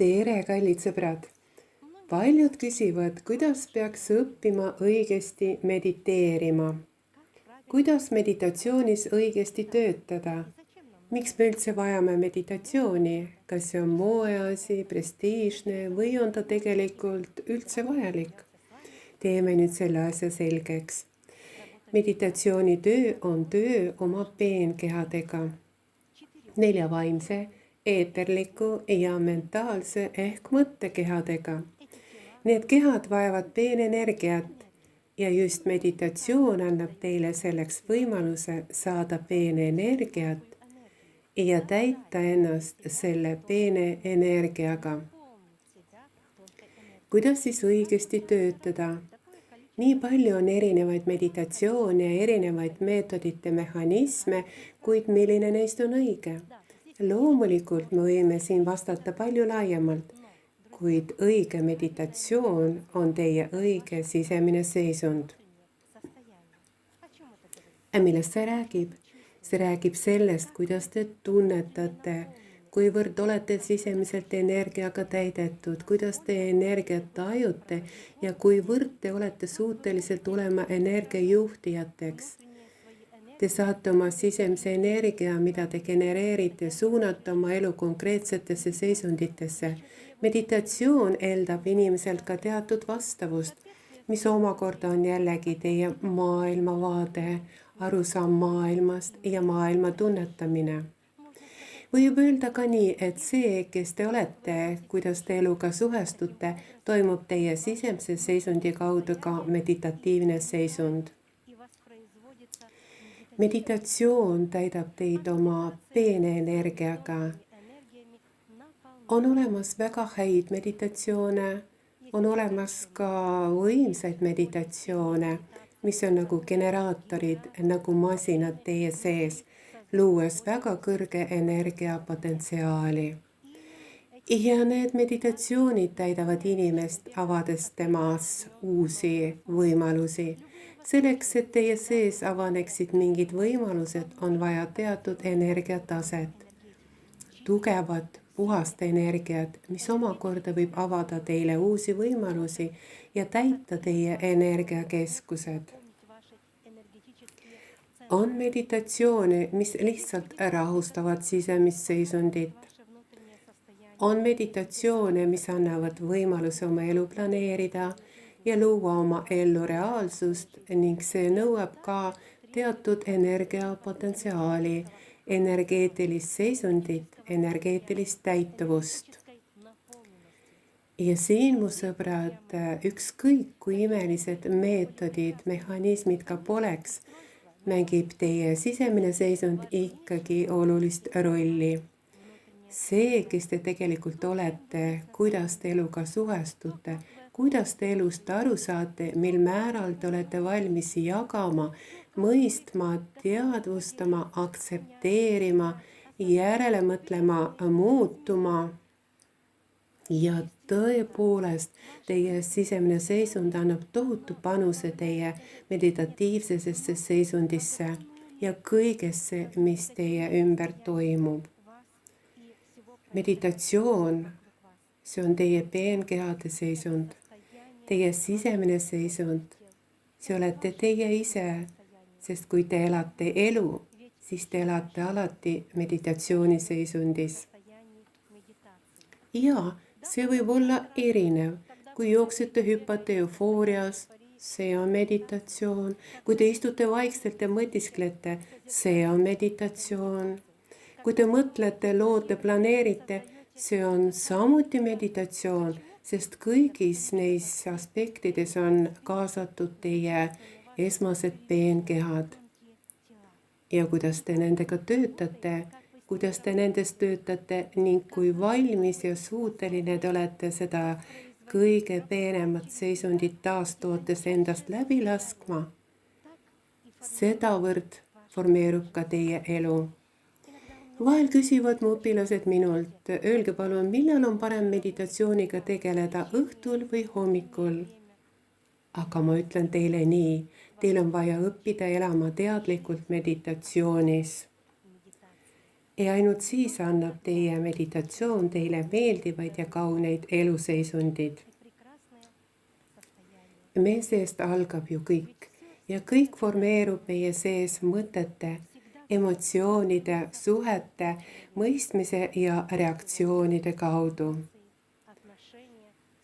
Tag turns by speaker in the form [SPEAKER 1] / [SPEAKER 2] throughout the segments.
[SPEAKER 1] Tere, kallid sõbrad! Paljud küsivad, kuidas peaks õppima õigesti mediteerima. Kuidas meditatsioonis õigesti töötada? Miks me üldse vajame meditatsiooni? Kas see on moeasi, prestiižne või on ta tegelikult üldse vajalik? Teeme nüüd selle asja selgeks. Meditatsiooni töö on töö oma peenkehadega. 4 vaimse, eeterliku ja mentaalse ehk mõttekehadega. Need kehad vajavad peenenergiat ja just meditatsioon annab teile selleks võimaluse saada peenenergiat ja täita ennast selle peenenergiaga. Kuidas siis õigesti töötada? Nii palju on erinevaid meditatsioone ja erinevaid meetodite mehhanisme, kuid milline neist on õige? Loomulikult me võime siin vastata palju laiemalt, kuid õige meditatsioon on teie õige sisemine seisund. Millest see räägib? See räägib sellest, kuidas te tunnetate, kuivõrd olete sisemiselt energiaga täidetud, kuidas te energiat tajute ja kuivõrd te olete suutelised olema energiajuhtijateks. Te saate oma sisemise energia, mida te genereerite, suunata oma elu konkreetsetesse seisunditesse. Meditatsioon eeldab inimeselt ka teatud vastavust, mis omakorda on jällegi teie maailmavaade, arusaam maailmast ja maailma tunnetamine. Võib öelda ka nii, et see, kes te olete, kuidas te eluga suhestute, toimub teie sisemise seisundi kaudu ka meditatiivne seisund. Meditatsioon täidab teid oma peenenergiaga. On olemas väga häid meditatsioone, on olemas ka võimsaid meditatsioone, mis on nagu generaatorid, nagu masinad teie sees, luues väga kõrge energiapotentsiaali. Ja need meditatsioonid täidavad inimest, avades temas uusi võimalusi. Selleks, et teie sees avaneksid mingid võimalused, on vaja teatud energiataset. Tugevat, puhast energiat, mis omakorda võib avada teile uusi võimalusi ja täita teie energiakeskused. On meditatsioone, mis lihtsalt rahustavad sisemist seisundit. On meditatsioone, mis annavad võimaluse oma elu planeerida ja luua oma ellu reaalsust ning see nõuab ka teatud energiapotentsiaali, energeetilist seisundit, energeetilist täituvust. Ja siin, mu sõbrad, ükskõik kui imelised meetodid, mehhanismid ka poleks, mängib teie sisemine seisund ikkagi olulist rolli. See, kes te tegelikult olete, kuidas te eluga suhestute, kuidas te elust aru saate, mil määral te olete valmis jagama, mõistma, teadvustama, aktsepteerima, järele mõtlema, muutuma. Ja tõepoolest, teie sisemine seisund annab tohutu panuse teie meditatiivsesse seisundisse ja kõigesse, mis teie ümber toimub. Meditatsioon, see on teie peenkehade seisund, teie sisemine seisund, see olete teie ise, sest kui te elate elu, siis te elate alati meditatsiooni seisundis. Ja see võib olla erinev, kui jooksete, hüppate eufoorias, see on meditatsioon, kui te istute vaikselt ja mõtisklete, see on meditatsioon. Kui te mõtlete, loote, planeerite, see on samuti meditatsioon, sest kõigis neis aspektides on kaasatud teie esmased peenkehad. Ja kuidas te nendega töötate, kuidas te nendes töötate ning kui valmis ja suuteline te olete seda kõige peenemat seisundit taastootes endast läbi laskma, sedavõrd formeerub ka teie elu. Vahel küsivad mu õpilased minult, öelge palun, millal on parem meditatsiooniga tegeleda, õhtul või hommikul? Aga ma ütlen teile nii, teil on vaja õppida elama teadlikult meditatsioonis. ja ainult siis annab teie meditatsioon teile meeldivaid ja kauneid eluseisundid. Meie seest algab ju kõik ja kõik formeerub meie sees mõtete, emotsioonide, suhete, mõistmise ja reaktsioonide kaudu.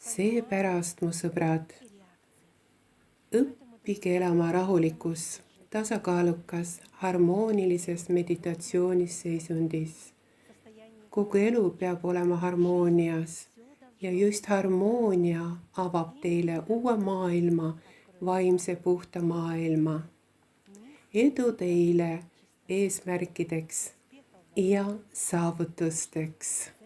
[SPEAKER 1] Seepärast, mu sõbrad, õppige elama rahulikus, tasakaalukas, harmoonilises meditatsioonis seisundis. Kogu elu peab olema harmoonias ja just harmoonia avab teile uue maailma, vaimse puhta maailma. Edu teile eesmärkideks ja saavutusteks!